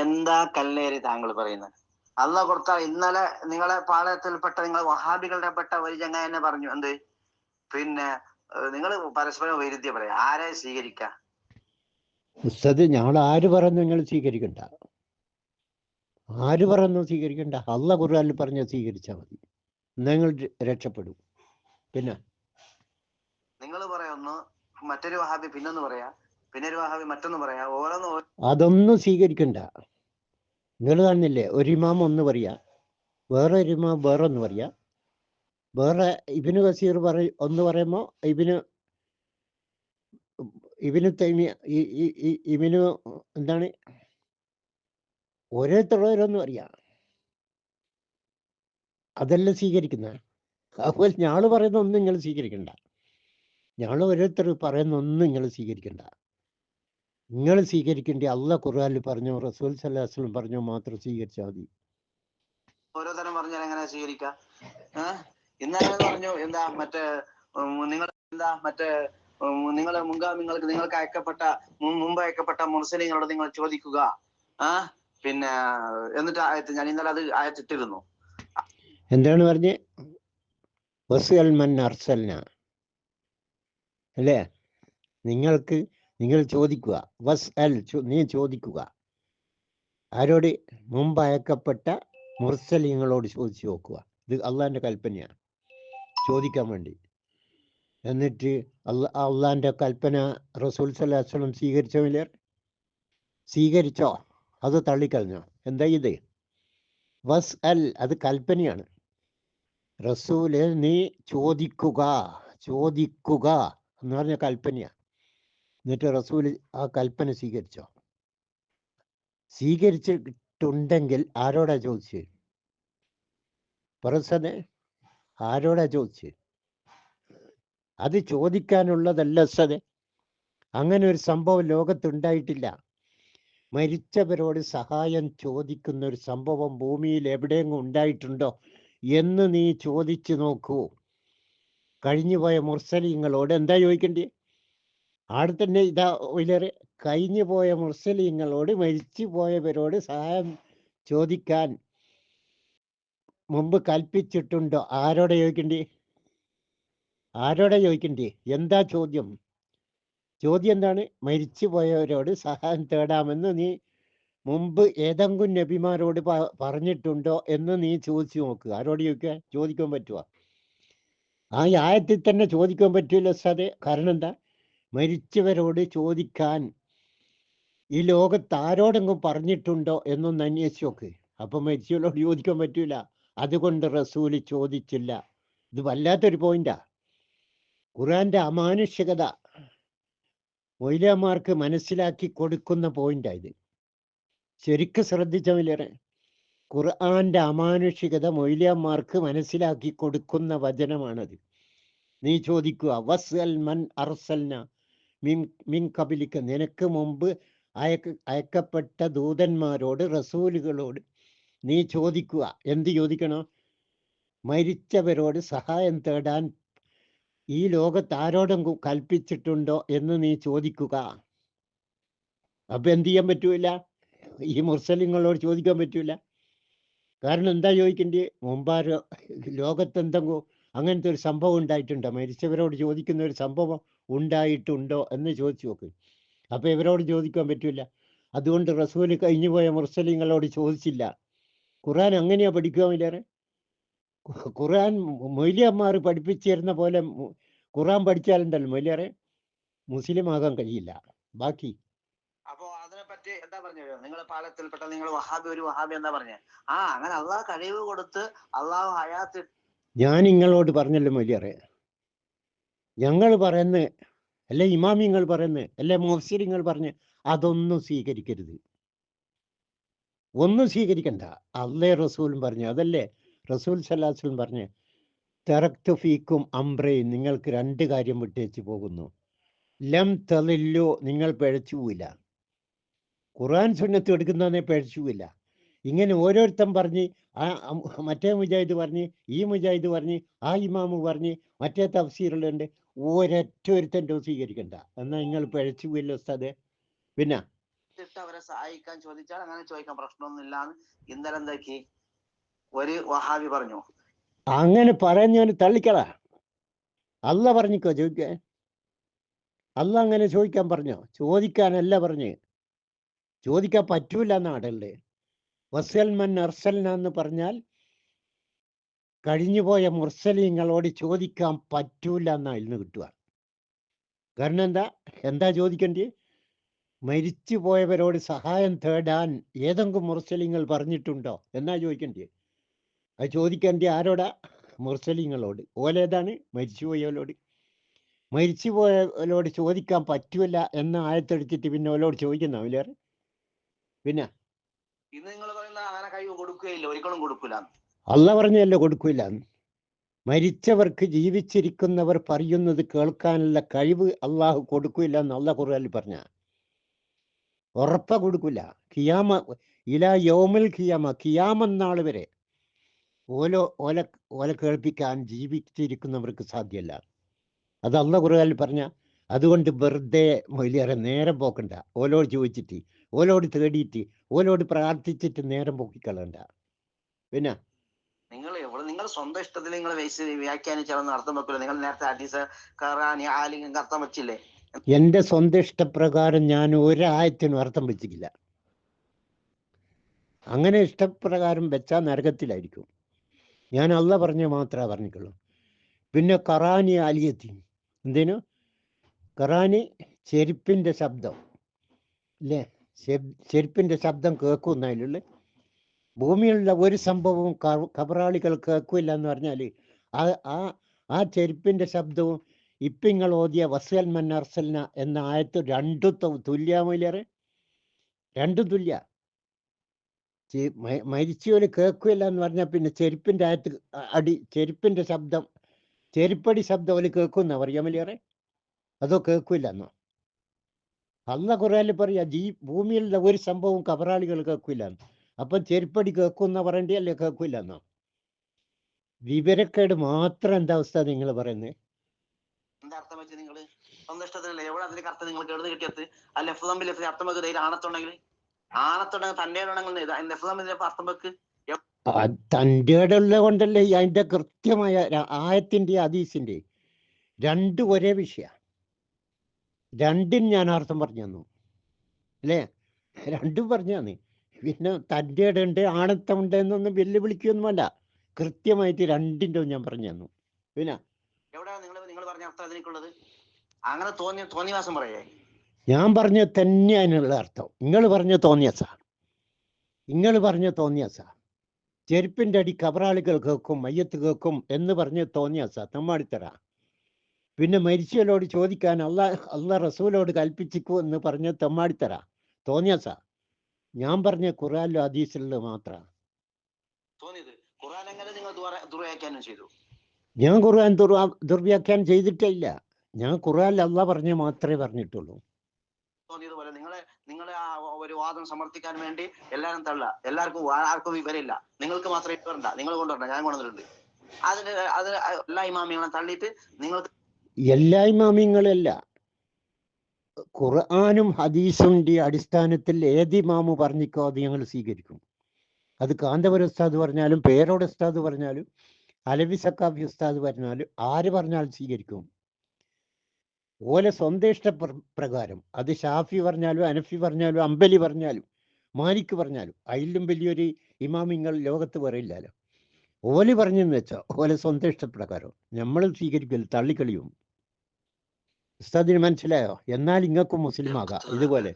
എന്താ കല്ലേരി താങ്കൾ പറയുന്നത്? അല്ല കൊടുത്ത ഇന്നലെ നിങ്ങളെ പാളയത്തിൽപ്പെട്ട നിങ്ങൾ വഹാബികളുടെ പെട്ട ഒരു ചങ്ങായി എന്നെ പറഞ്ഞു എന്ത്, പിന്നെ നിങ്ങൾ പരസ്പരം വൈരുദ്ധ്യം പറയാം, ആരെ സ്വീകരിക്കാം? ഉസ്താദ്, ഞങ്ങൾ ആര് പറഞ്ഞു നിങ്ങൾ സ്വീകരിക്കണ്ട? ആര് പറഞ്ഞു സ്വീകരിക്കണ്ട? അള്ളാഹ് ഖുർആനിൽ പറഞ്ഞ സ്വീകരിച്ചാൽ മതി, നിങ്ങൾ രക്ഷപ്പെടും. പിന്നെ നിങ്ങൾ പറയുന്നു, മറ്റൊരു വഹാബി പിന്നൊന്ന് പറയാ, പിന്നെ ഒരു വഹാബി മറ്റൊന്ന് പറയാ, ഓരോന്ന് അതൊന്നും സ്വീകരിക്കണ്ട. നിങ്ങൾ കാണുന്നില്ലേ, ഒരു ഇമാം ഒന്ന് പറയാ, വേറെ ഒരു ഇമാം വേറെ ഒന്ന് പറയാ, വേറെ ഇബ്നു കസീർ ഒന്ന് പറയുമ്പോൾ ഇബ്നു തൈമിയ ഇബ്നു എന്താണ് ഓരോരുത്തരോരോന്ന് പറയാ, അതെല്ലാം സ്വീകരിക്കുന്ന. അതുപോലെ ഞങ്ങൾ പറയുന്ന ഒന്നും നിങ്ങൾ സ്വീകരിക്കണ്ട. ഞങ്ങൾ ഓരോരുത്തർ പറയുന്ന ഒന്നും നിങ്ങൾ സ്വീകരിക്കണ്ട. നിങ്ങൾ സ്വീകരിക്കേണ്ട അള്ളാഹ് ഖുർആനിൽ പറഞ്ഞോ റസൂൽ സല്ലല്ലാഹു അലൈഹി വസല്ലം പറഞ്ഞോ മാത്രം സ്വീകരിച്ചാൽ മതി. ഓരോ തരം പറഞ്ഞാൽ എങ്ങനെ സ്വീകരിക്കാം? ഇന്നലെ പറഞ്ഞു എന്താ മറ്റേ നിങ്ങൾ എന്താ മറ്റേ നിങ്ങൾ നിങ്ങൾക്ക് അയക്കപ്പെട്ട മുമ്പ് അയക്കപ്പെട്ട മുർസലീങ്ങളോട് നിങ്ങൾ ചോദിക്കുക. പിന്നെ എന്നിട്ട് ഞാൻ ഇന്നലെ അത് അയച്ചിട്ടിരുന്നു. എന്താണ് പറഞ്ഞ്? വസ്അൽ മൻ അർസൽന അല്ലേ? നിങ്ങൾ ചോദിക്കുക. വസ്അൽ, നീ ചോദിക്കുക. ആരോട്? മുമ്പ് അയക്കപ്പെട്ട മുർസലീങ്ങളോട് ചോദിച്ചു നോക്കുക. ഇത് അള്ളാഹിൻ്റെ കൽപ്പനയാണ്, ചോദിക്കാൻ വേണ്ടി. എന്നിട്ട് അള്ളാഹിൻ്റെ കൽപ്പന റസൂൽ സല്ലല്ലാഹു അലൈഹി വസല്ലം സ്വീകരിച്ചോ? സ്വീകരിച്ചോ? അത് തള്ളിക്കളഞ്ഞോ? എന്താ ഇത്? വസ്അൽ, അത് കൽപ്പനയാണ്. റസൂല് നീ ചോദിക്കുക എന്ന് പറഞ്ഞ കൽപ്പനയാണ്. എന്നിട്ട് റസൂല് ആ കൽപ്പന സ്വീകരിച്ചോ? സ്വീകരിച്ചിട്ടുണ്ടെങ്കിൽ ആരോടാ ചോദിച്ച്? പറസനെ ആരോടാ ചോദിച്ച്? അത് ചോദിക്കാനുള്ളതല്ല സതെ. അങ്ങനെ ഒരു സംഭവം ലോകത്തുണ്ടായിട്ടില്ല. മരിച്ചവരോട് സഹായം ചോദിക്കുന്ന ഒരു സംഭവം ഭൂമിയിൽ എവിടെയെങ്കിലും ഉണ്ടായിട്ടുണ്ടോ എന്ന് നീ ചോദിച്ചു നോക്കൂ. കഴിഞ്ഞുപോയ മുർസലീങ്ങളോട് എന്താ ചോദിക്കണ്ടേ? ആടെ തന്നെ ഇതാ ഒയിലേറെ, കഴിഞ്ഞുപോയ മുർസലീങ്ങളോട്, മരിച്ചു പോയവരോട് സഹായം ചോദിക്കാൻ മുമ്പ് കൽപ്പിച്ചിട്ടുണ്ടോ? ആരോടെ ചോദിക്കണ്ടേ? എന്താ ചോദ്യം? എന്താണ്? മരിച്ചു പോയവരോട് സഹായം തേടാമെന്ന് നീ മുമ്പ് ഏതെങ്കിലും നബിമാരോട് പറഞ്ഞിട്ടുണ്ടോ എന്ന് നീ ചോദിച്ചു നോക്കുക. ആരോട് ചോദിക്കാൻ പറ്റുക? ആ ആയത്തിൽ തന്നെ ചോദിക്കാൻ പറ്റൂല സതെ. കാരണം എന്താ? മരിച്ചവരോട് ചോദിക്കാൻ ഈ ലോകത്ത് ആരോടെങ്കിലും പറഞ്ഞിട്ടുണ്ടോ എന്നൊന്ന് അന്വേഷിച്ച് നോക്ക്. അപ്പം മരിച്ചവരോട് ചോദിക്കാൻ പറ്റൂല. അതുകൊണ്ട് റസൂല് ചോദിച്ചില്ല. ഇത് വല്ലാത്തൊരു പോയിന്റാ. ഖുർആന്റെ അമാനുഷികത മൊയ്ലിയാമാർക്ക് മനസ്സിലാക്കി കൊടുക്കുന്ന പോയിന്റാ ഇത്. ശരിക്കും ശ്രദ്ധിച്ചവരെ, ഖുർആന്റെ അമാനുഷികത മൊയ്ലിയാമാർക്ക് മനസ്സിലാക്കി കൊടുക്കുന്ന വചനമാണത്. നീ ചോദിക്കുക, വസ്അൽ മൻ അർസൽന മിൻ ഖബലിക, നിനക്ക് മുമ്പ് അയക്കപ്പെട്ട ദൂതന്മാരോട്, റസൂലുകളോട് നീ ചോദിക്കുക. എന്ത് ചോദിക്കണം? മരിച്ചവരോട് സഹായം തേടാൻ ഈ ലോകത്ത് ആരോടെങ്കിലും കൽപ്പിച്ചിട്ടുണ്ടോ എന്ന് നീ ചോദിക്കുക. അപ്പൊ എന്ത് ചെയ്യാൻ പറ്റൂല? ഈ മുർസലിങ്ങളോട് ചോദിക്കാൻ പറ്റൂല. കാരണം എന്താ ചോദിക്കേണ്ടി? മുമ്പാരോ ലോകത്ത് എന്തെങ്കിലും അങ്ങനത്തെ ഒരു സംഭവം ഉണ്ടായിട്ടുണ്ടോ? മരിച്ചവരോട് ചോദിക്കുന്ന ഒരു സംഭവം ഉണ്ടായിട്ടുണ്ടോ എന്ന് ചോദിച്ചു നോക്ക്. അപ്പൊ ഇവരോട് ചോദിക്കാൻ പറ്റൂല. അതുകൊണ്ട് റസൂല് കഴിഞ്ഞുപോയ മുർസലിങ്ങളോട് ചോദിച്ചില്ല. ഖുർആൻ അങ്ങനെയാ പഠിക്കുക. ഖുർആൻ മൊയ്ലിയന്മാർ പഠിപ്പിച്ചിരുന്ന പോലെ ഖുർആൻ പഠിച്ചാലുണ്ടല്ലോ മൊയ്ലിയാറെ മുസ്ലിം ആകാൻ കഴിയില്ല. ബാക്കി അപ്പോ അതിനെപ്പറ്റി എന്താ പറഞ്ഞു? നിങ്ങൾ പാളയത്തിൽപ്പെട്ട നിങ്ങൾ വഹാബി, ഒരു വഹാബി എന്താ പറഞ്ഞത്? അങ്ങനെ അള്ളാഹ് കഴിവ് കൊടുത്ത് അള്ളാഹു ഹയാത്ത്. ഞാൻ നിങ്ങളോട് പറഞ്ഞല്ലോ മൊയ്ലിയാറെ, ഞങ്ങൾ പറയുന്ന അല്ലെ ഇമാമിങ്ങൾ പറയുന്ന അല്ലെ മുഫ്സിരിങ്ങൾ പറഞ്ഞ് അതൊന്നും സ്വീകരിക്കരുത്. ഒന്നും സ്വീകരിക്കണ്ട. അള്ളേ റസൂലും പറഞ്ഞു. അതല്ലേ റസൂൽ സല്ലല്ലാഹു അലൈഹി വസല്ലം പറഞ്ഞ്, തറക്തു ഫീക്കും അംറൈൻ, നിങ്ങൾക്ക് രണ്ട് കാര്യം വിട്ടേച്ച് പോകുന്നു. ലം തളില്ലു, നിങ്ങൾ പിഴച്ചുപോയില്ല. ഖുർആൻ സുന്നത്ത് എടുക്കുന്നതന്നെ പിഴച്ചുപോയില്ല. ഇങ്ങനെ ഓരോരുത്തൻ പറഞ്ഞ്, മറ്റേ മുജാഹിദ് പറഞ്ഞ്, ഈ മുജാഹിദ് പറഞ്ഞ്, ആ ഇമാമ് പറഞ്ഞ്, മറ്റേ തഫ്സീറുകളുണ്ട്, ഒരൊറ്റ ഒരുത്തൻ്റെ സ്വീകരിക്കണ്ട. എന്നാൽ നിങ്ങൾ പിഴച്ചുപോയില്ല ഉസ്താദെ. പിന്നെ ഇട്ട് അവരെ സഹായിക്കാൻ ചോദിച്ചാൽ അങ്ങനെ ചോദിക്കാൻ പ്രശ്നമൊന്നുമില്ലാന്ന് ഇന്നലെ എന്താക്കി ഒരു വഹാബി പറഞ്ഞു. അങ്ങനെ പറഞ്ഞവന് തള്ളിക്കള. അല്ല പറഞ്ഞിക്കോ ചോദിക്കാൻ? അല്ല അങ്ങനെ ചോദിക്കാൻ പറഞ്ഞോ? ചോദിക്കാനല്ല പറഞ്ഞ്, ചോദിക്കാൻ പറ്റൂല എന്നാടല്ലേ. വസൽമൻ അർസൽന എന്ന് പറഞ്ഞാൽ കഴിഞ്ഞുപോയ മുർസലീങ്ങളോട് ചോദിക്കാൻ പറ്റൂല എന്നാ ഇന്ന് കിട്ടുക. കാരണം എന്താ ചോദിക്കേണ്ടത്? മരിച്ചു പോയവരോട് സഹായം തേടാൻ ഏതെങ്കിലും മുർസലിങ്ങൾ പറഞ്ഞിട്ടുണ്ടോ എന്നാ ചോദിക്കേണ്ടത്. അത് ചോദിക്കേണ്ടത് ആരോടാ? മുർസലിങ്ങളോട്. ഓലേതാണ്? മരിച്ചുപോയവരോട്. മരിച്ചുപോയവരോട് ചോദിക്കാൻ പറ്റൂല എന്ന ആയത്തെടുത്തിട്ട് പിന്നെ ഓലോട് ചോദിക്കുന്ന അവലേറെ. പിന്നെ ഇന്ന് നിങ്ങൾ പറയുന്ന അങ്ങനെ കഴിവ് കൊടുക്കുകയില്ല, ഒരിക്കലും കൊടുക്കൂല. അല്ല പറഞ്ഞല്ലോ കൊടുക്കൂല. മരിച്ചവർക്ക് ജീവിച്ചിരിക്കുന്നവർ പറയുന്നത് കേൾക്കാനുള്ള കഴിവ് അള്ളാഹു കൊടുക്കില്ല എന്ന് അള്ളാഹ് ഖുർആനിൽ പറഞ്ഞ ഉറപ്പ കൊടുക്കില്ല. ഖിയാമ ഇലാ യൗമിൽ ഖിയാമ, ഖിയാമന്നാൾ വരെ ഓല കേൾപ്പിക്കാൻ ജീവിച്ചിരിക്കുന്നവർക്ക് സാധ്യമല്ല. അത് അള്ളാഹ് ഖുർആനിൽ പറഞ്ഞ. അതുകൊണ്ട് വെറുതെ മൊയിലേറെ നേരം പോക്കണ്ട. ഓലോട് ചോദിച്ചിട്ട്, ഓലോട് തേടിയിട്ട്, ഓലോട് പ്രാർത്ഥിച്ചിട്ട് നേരം പോക്കിക്കളണ്ട. പിന്നെ നിങ്ങൾ സ്വന്തം ഇഷ്ടത്തിൽ നിങ്ങൾ വ്യാഖ്യാനിച്ചാണെന്ന് അർത്ഥം വെക്കില്ല. നിങ്ങൾ നേരത്തെ ഹദീസ് ഖുർആനി ആലിങ്ങൾക്ക് അർത്ഥം വെച്ചില്ലേ? എൻ്റെ സ്വന്തം ഇഷ്ടപ്രകാരം ഞാൻ ഒരായത്തിനും അർത്ഥം വെച്ചിട്ടില്ല. അങ്ങനെ ഇഷ്ടപ്രകാരം വെച്ചാൽ നരകത്തിലായിരിക്കും. ഞാൻ അല്ല പറഞ്ഞ മാത്രമേ പറഞ്ഞിട്ടുള്ളൂ. പിന്നെ ഖുർആനി ആലിയത്തി എന്തേനു? ഖുർആനി ചെരുപ്പിൻ്റെ ശബ്ദം അല്ലേ? ചെരുപ്പിൻ്റെ ശബ്ദം കേൾക്കുന്നതിലുള്ള ഭൂമിയിലുള്ള ഒരു സംഭവവും കബറാളികൾ കേൾക്കില്ല എന്ന് പറഞ്ഞാൽ ആ ചെരുപ്പിൻ്റെ ശബ്ദവും ഇപ്പം നിങ്ങൾ ഓതിയ വസ്വൽ മന്നർസൽന എന്ന ആയത്ത് രണ്ടും തുല്യമൊയിലേറെ. രണ്ടും തുല്യ. മരിച്ചവര് കേൾക്കില്ല എന്ന് പറഞ്ഞാൽ പിന്നെ ചെരുപ്പിൻ്റെ ആയത്ത് ചെരുപ്പിൻ്റെ ശബ്ദം, ചെരുപ്പടി ശബ്ദം അവര് കേൾക്കുന്ന പറയാമല്ലേറെ. അതോ കേൾക്കില്ല എന്നോ? അല്ല ഖുർആനിൽ പറയാ ഭൂമിയിലുള്ള ഒരു സംഭവം കബറാളികൾ കേൾക്കില്ല. അപ്പം ചെരുപ്പടി കേൾക്കുന്ന പറയണ്ടേ അല്ലേ കേൾക്കില്ല എന്നോ? വിവരക്കേട് മാത്രം. എന്താ അവസ്ഥ നിങ്ങൾ പറയുന്നത്? എന്താ അർത്ഥം വെച്ച് നിങ്ങൾ സ്വന്തം ഇഷ്ടത്തിനല്ലേ? എവിടെ അതിലേക്ക് അർത്ഥം നിങ്ങൾ കേടുന്ന് കിട്ടിയത്? ആ ലഫ്ദമ്പിൽ അർത്ഥം വെക്ക്. ധൈര്യം ആണത്തുണ്ടെങ്കിൽ തന്റെ അർത്ഥം വെക്ക്. തൻ്റെ ഇടമുള്ള കൊണ്ടല്ലേ അതിൻ്റെ കൃത്യമായ ആയത്തിൻ്റെ ഹദീസിൻ്റെ രണ്ടും ഒരേ വിഷയ. രണ്ടും ഞാൻ അർത്ഥം പറഞ്ഞു തന്നു അല്ലേ? രണ്ടും പറഞ്ഞു തന്നു. പിന്നെ തൻ്റെ ഇടമുണ്ട് ആണത്തമുണ്ട് എന്നൊന്നും വെല്ലുവിളിക്കൊന്നുമല്ല. കൃത്യമായിട്ട് രണ്ടിൻ്റെ ഞാൻ പറഞ്ഞു തന്നു. പിന്നെ എവിടെയാണ് നിങ്ങൾ പറഞ്ഞ അർത്ഥം അതിലേക്കുള്ളത്? അങ്ങനെ തോന്നിവാസം പറയേ? ഞാൻ പറഞ്ഞ തന്നെ അതിനുള്ള അർത്ഥം. നിങ്ങൾ പറഞ്ഞ തോന്നിയാസ. ചെരുപ്പിൻ്റെ അടി കബറാളികൾ കേൾക്കും, മയ്യത്ത് കേൾക്കും എന്ന് പറഞ്ഞ് തോന്നിയാസ, തമ്മാടിത്തറ. പിന്നെ മരിച്ചവരോട് ചോദിക്കാൻ അള്ളാഹ് റസൂലോട് കൽപ്പിച്ചിക്കൂ എന്ന് പറഞ്ഞ് തമ്മാടിത്തറ, തോന്നിയാസ. ഞാൻ പറഞ്ഞ ഖുർആനിലും ഹദീസിലും മാത്രം തോന്നിയത്. ഖുർആൻ എങ്ങനെ നിങ്ങൾ ദുർവ്യാഖ്യാനം ചെയ്തു? ഞാൻ ഖുർആൻ ദുർവ്യാഖ്യാനം ചെയ്തിട്ടേ ഇല്ല. ഞാൻ ഖുർആനിൽ അള്ളാഹ് പറഞ്ഞ് മാത്രമേ പറഞ്ഞിട്ടുള്ളൂ. തോന്നിയതുപോലെ നിങ്ങളെ ആ ഒരു വാദം സമർത്ഥിക്കാൻ വേണ്ടി എല്ലാവരും എല്ലാവർക്കും ആർക്കും വിവരമില്ല. നിങ്ങൾക്ക് മാത്രമേ വിവരണ്ട. നിങ്ങൾ കൊണ്ടുവരണ്ട, ഞാൻ കൊണ്ടുവന്നിട്ടുണ്ട്. അത് എല്ലാ ഇമാമികളെ തള്ളിയിട്ട് നിങ്ങൾക്ക് എല്ലാ ഇമാമിങ്ങളല്ല, ഖുർആനും ഹദീസിന്റെ അടിസ്ഥാനത്തിൽ ഏത് ഇമാമു പറഞ്ഞിക്കോ അത് ഞങ്ങൾ സ്വീകരിക്കും. അത് കാന്തപുര ഉസ്താദ് പറഞ്ഞാലും പേരോട് ഉസ്താദ് പറഞ്ഞാലും അലവി സക്കാഫി ഉസ്താദ് പറഞ്ഞാലും ആര് പറഞ്ഞാലും സ്വീകരിക്കും. ഓലെ സ്വന്തം ഇഷ്ടപ്രകാരം. അത് ഷാഫി പറഞ്ഞാലും അനഫി പറഞ്ഞാലും അംബലി പറഞ്ഞാലും മാലിക് പറഞ്ഞാലും അതിലും വലിയൊരു ഇമാമിങ്ങൾ ലോകത്ത് പറയില്ലല്ലോ. ഓല് പറഞ്ഞെന്ന് വെച്ചോ ഓലെ സ്വന്തം ഇഷ്ടപ്രകാരം നമ്മൾ സ്വീകരിക്കില്ല, തള്ളിക്കളിയും. ഉസ്താദിന് മനസ്സിലായോ? എന്നാൽ ഇങ്ങൾക്കും മുസ്ലിം ആകാം ഇതുപോലെ.